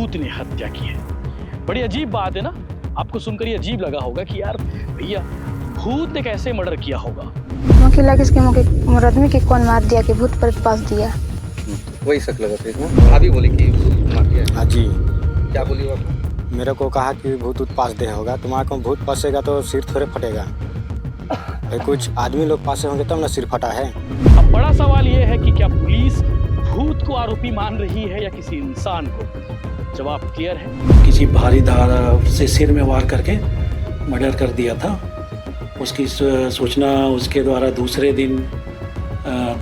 भूत ने हत्या की है। बड़ी अजीब बात है ना, आपको सुनकर ये अजीब लगा होगा कि यार भैया भूत ने कैसे मर्डर किया होगा। मुझे किसके मुझे आदमी के कौन मार दिया कि भूत पर पास दिया। वही शक लगा था इसमें। भाभी बोली कि भूत मार दिया। हाँ जी, क्या बोली वो आपको? मेरे को कहा कि भूत उत्पास दे होगा, तुम्हारे को भूत पासेगा तो सिर थोड़े फटेगा। भाई कुछ आदमी लोग पासे होंगे तब ना सिर फटा है। अब बड़ा सवाल ये है कि क्या पुलिस भूत को आरोपी मान रही है या किसी इंसान को? जवाब क्लियर है। किसी भारी धार से सिर में वार करके मर्डर कर दिया था। उसकी सूचना उसके द्वारा दूसरे दिन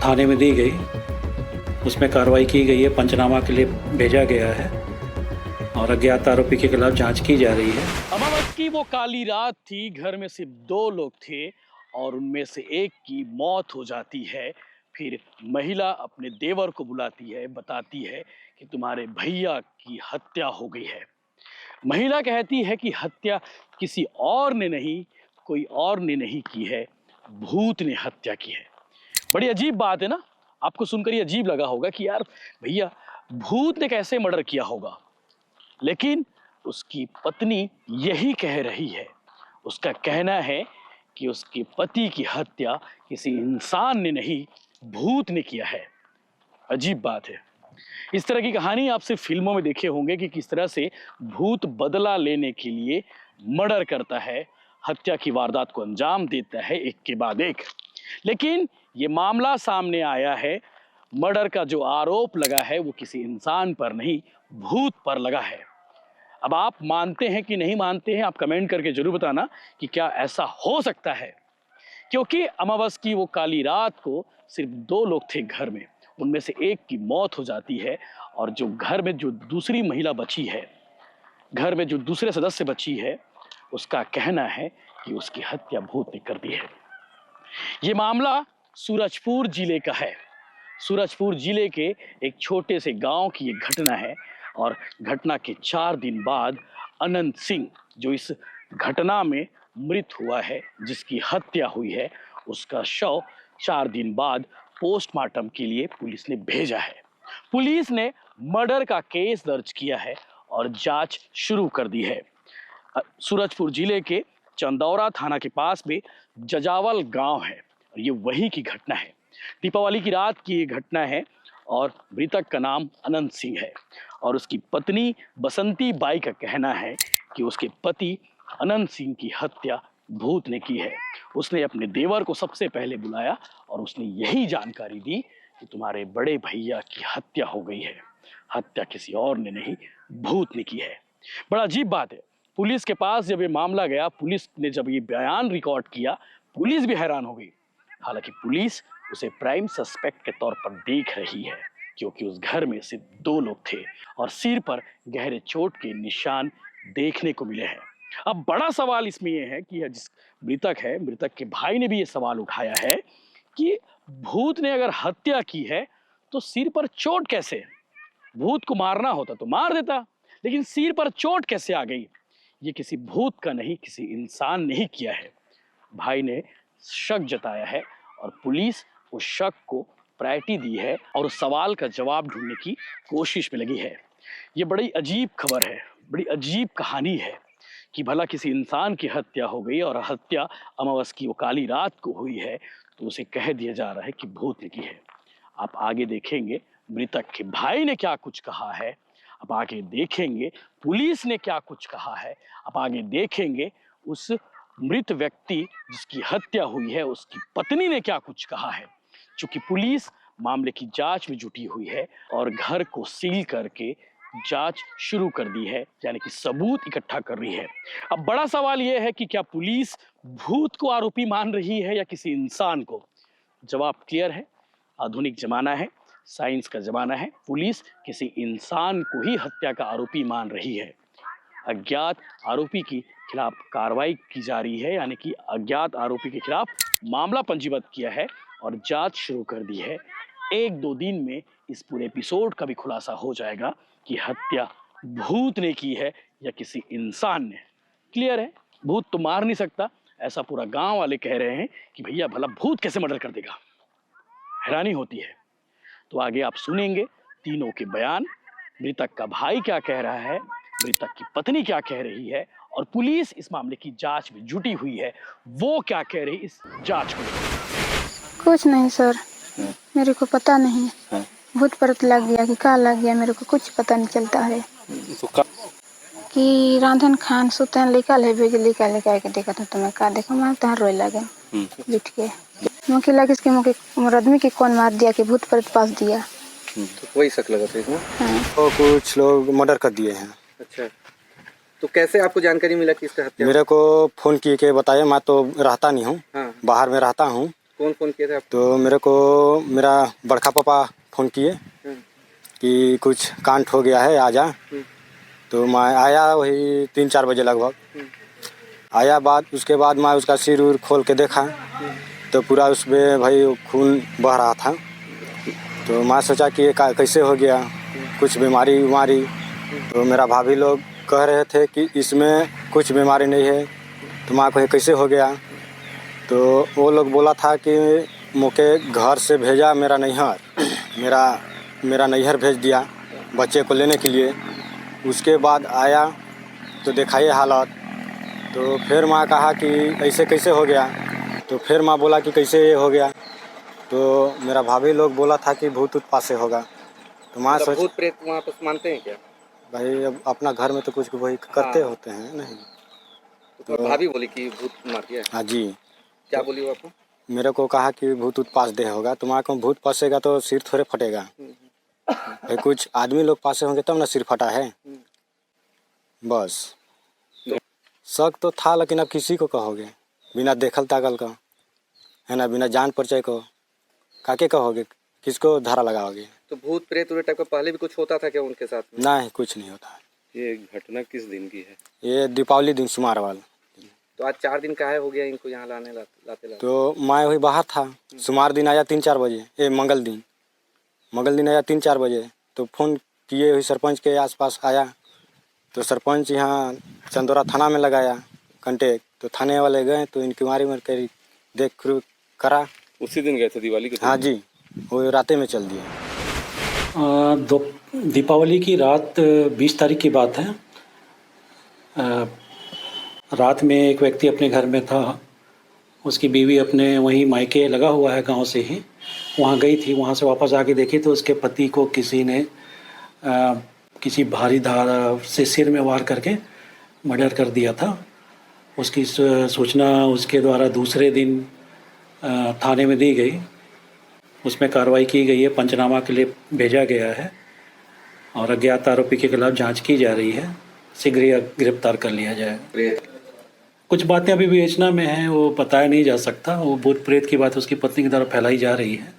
थाने में दी गई। उसमें कार्रवाई की गई है, पंचनामा के लिए भेजा गया है और अज्ञात आरोपी के खिलाफ जांच की जा रही है। अमावस की वो काली रात थी, घर में सिर्फ 2 लोग थे और उनमें से एक की मौत हो जाती है। फिर महिला अपने देवर को बुलाती है, बताती है कि तुम्हारे भैया की हत्या हो गई है। महिला कहती है कि हत्या किसी और ने नहीं, कोई और ने नहीं की है, भूत ने हत्या की है। बड़ी अजीब बात है ना, आपको सुनकर ये अजीब लगा होगा कि यार भैया भूत ने कैसे मर्डर किया होगा। लेकिन उसकी पत्नी यही कह रही है। उसका कहना है कि उसके पति की हत्या किसी इंसान ने नहीं, भूत ने किया है। अजीब बात है। इस तरह की कहानी आप सिर्फ फिल्मों में देखे होंगे कि किस तरह से भूत बदला लेने के लिए मर्डर करता है, हत्या की वारदात को अंजाम देता है एक के बाद एक। लेकिन ये मामला सामने आया है, मर्डर का जो आरोप लगा है वो किसी इंसान पर नहीं, भूत पर लगा है। अब आप मानते हैं कि नहीं मानते हैं, आप कमेंट करके जरूर बताना कि क्या ऐसा हो सकता है। क्योंकि अमावस की वो काली रात को सिर्फ 2 लोग थे घर में, उनमें से एक की मौत हो जाती है और जो घर में जो दूसरी महिला बची है, घर में जो दूसरे सदस्य बची है, उसका कहना है कि उसकी हत्या भूत ने कर दी है। ये मामला सूरजपुर जिले का है। सूरजपुर जिले के एक छोटे से गांव की ये घटना है और घटना के 4 दिन बाद अनंत सिंह, जो इस घटना में मृत हुआ है, जिसकी हत्या हुई है, उसका शव 4 दिन बाद पोस्टमार्टम के लिए पुलिस ने भेजा है। पुलिस ने मर्डर का केस दर्ज किया है और जांच शुरू कर दी है। सूरजपुर जिले के चंदौरा थाना के पास में जजावल गांव है और ये वही की घटना है। दीपावली की रात की ये घटना है और मृतक का नाम अनंत सिंह है और उसकी पत्नी बसंती बाई का कहना है कि उसके पति अनंत सिंह की हत्या भूत ने की है। उसने अपने देवर को सबसे पहले बुलाया और उसने यही जानकारी दी कि तुम्हारे बड़े भैया की हत्या हो गई है, हत्या किसी और ने नहीं, भूत ने की है। बड़ा अजीब बात है। पुलिस के पास जब ये मामला गया, पुलिस ने जब ये बयान रिकॉर्ड किया, पुलिस भी हैरान हो गई। हालांकि पुलिस उसे प्राइम सस्पेक्ट के तौर पर देख रही है क्योंकि उस घर में सिर्फ 2 लोग थे और सिर पर गहरे चोट के निशान देखने को मिले हैं। अब बड़ा सवाल इसमें यह है कि जिस मृतक है, मृतक के भाई ने भी ये सवाल उठाया है कि भूत ने अगर हत्या की है तो सिर पर चोट कैसे? भूत को मारना होता तो मार देता, लेकिन सिर पर चोट कैसे आ गई? ये किसी भूत का नहीं, किसी इंसान ने ही किया है। भाई ने शक जताया है और पुलिस उस शक को प्रायोरिटी दी है और उस सवाल का जवाब ढूंढने की कोशिश में लगी है। ये बड़ी अजीब खबर है, बड़ी अजीब कहानी है कि भला किसी इंसान की हत्या हो गई और हत्या अमावस की वो काली रात को हुई है तो उसे कह दिया जा रहा है कि भूत ने की है। आप आगे देखेंगे मृतक के भाई ने क्या कुछ कहा है, आप आगे देखेंगे पुलिस ने क्या कुछ कहा है, आप आगे देखेंगे उस मृत व्यक्ति जिसकी हत्या हुई है उसकी पत्नी ने क्या कुछ कहा है। चूंकि पुलिस मामले की जांच में जुटी हुई है और घर को सील करके जांच शुरू कर दी है, यानी कि सबूत इकट्ठा कर रही है। अब बड़ा सवाल यह है कि क्या पुलिस भूत को आरोपी मान रही है या किसी इंसान को? जवाब क्लियर है। आधुनिक जमाना है, साइंस का जमाना है। पुलिस किसी इंसान को ही हत्या का आरोपी मान रही है। अज्ञात आरोपी की खिलाफ कार्रवाई की जा रही है, यानी कि अज्ञात आरोपी के खिलाफ मामला पंजीबद्ध किया है और जांच शुरू कर दी है। 1-2 दिन में इस पूरे एपिसोड का भी खुलासा हो जाएगा कि हत्या भूत ने की है या किसी इंसान ने। क्लियर है, भूत तो मार नहीं सकता, ऐसा पूरा गांव वाले कह रहे हैं कि भैया भला भूत कैसे मर्डर कर देगा। हैरानी होती है। तो आगे आप सुनेंगे तीनों के बयान मृतक का भाई क्या कह रहा है, मृतक की पत्नी क्या कह रही है और पुलिस इस मामले की जांच में जुटी हुई है, वो क्या कह रही इस जांच को लेकर। कुछ नहीं सर, मेरे को पता नहीं, भूत प्रेत लग गया कि क्या लग गया, मेरे को कुछ पता नहीं चलता है। कि राधन खान सुतन लिखल है, बिजली का लेकर के देखा था, तो मैं क्या देखा, मैं तहाँ रोए लगे जुट के। मुझे लगा इसके मुझे आदमी के कौन मार दिया कि भूत प्रेत पास दिया। तो कोई शक लगा था इसमें? हाँ। तो कुछ लोग मर्डर कर दिए हैं। अच्छा, तो कैसे आपको जानकारी मिला कि इसका हत्या? मेरे को फ़ोन किए के बताया, मैं तो रहता नहीं हूँ, हाँ। बाहर में रहता हूँ। कौन फ़ोन किए थे आपको? तो मेरे को मेरा बड़का पापा फ़ोन किए कि कुछ कांड हो गया है, आ जा। तो मैं आया, वही 3-4 बजे लगभग आया। उसके बाद मैं उसका सिर उर खोल के देखा तो पूरा उसमें भाई खून बह रहा था। तो मैं सोचा कि ये कैसे हो गया, कुछ बीमारी। तो मेरा भाभी लोग कह रहे थे कि इसमें कुछ बीमारी नहीं है, तो माँ को ये कैसे हो गया। तो वो लोग बोला था कि मुझे घर से भेजा मेरा नैहर, मेरा नैहर भेज दिया बच्चे को लेने के लिए। उसके बाद आया तो देखा ये हालत। तो फिर माँ कहा कि ऐसे कैसे हो गया, तो फिर माँ बोला कि कैसे ये हो गया। तो मेरा भाभी लोग बोला था कि भूत पास से होगा। तो माँ सोच, भूत प्रेत वहाँ पर मानते हैं क्या? भाई अब अपना घर में तो कुछ वही करते होते हैं नहीं। तो भाभी बोली कि भूत मार दिया? हाँ जी। क्या बोली वो आपको? मेरे को कहा कि भूत पास दे होगा, तुम्हारे को भूत पसेगा तो सिर थोड़े फटेगा। भाई कुछ आदमी लोग पासे होंगे तब ना सिर फटा है। बस शक तो था, लेकिन अब किसी को कहोगे बिना देखल ताकल का, है ना, बिना जान परिचय को काके कहोगे, किसको धारा लगाओगे। तो भूत प्रेत टाइप का पहले भी कुछ होता था क्या उनके साथ में? नहीं, कुछ नहीं होता। ये घटना किस दिन की है? ये दीपावली दिन सुमार वाला। तो आज 4 दिन काहे हो गया इनको यहाँ लाते? तो मैं वही बाहर था, सुमार दिन आया 3-4 बजे, मंगल दिन आया 3-4 बजे। तो फ़ोन किए हुई सरपंच के आसपास आया, तो सरपंच यहाँ चंदोरा थाना में लगाया कंटेक्ट। तो थाने वाले गए तो इंक्वायरी में देख करा। उसी दिन गए थे दिवाली के? हाँ जी, वो राते में चल दिया। दीपावली की रात 20 तारीख की बात है। रात में एक व्यक्ति अपने घर में था, उसकी बीवी अपने वहीं मायके लगा हुआ है गांव से ही, वहाँ गई थी। वहाँ से वापस आके देखी तो उसके पति को किसी ने किसी भारी धार से सिर में वार करके मर्डर कर दिया था। उसकी सूचना उसके द्वारा दूसरे दिन थाने में दी गई। उसमें कार्रवाई की गई है, पंचनामा के लिए भेजा गया है और अज्ञात आरोपी के खिलाफ जांच की जा रही है। शीघ्र ही गिरफ्तार कर लिया जाए। कुछ बातें अभी विवेचना में हैं, वो बताया नहीं जा सकता। वो भूत प्रेत की बात उसकी पत्नी की तरफ फैलाई जा रही है।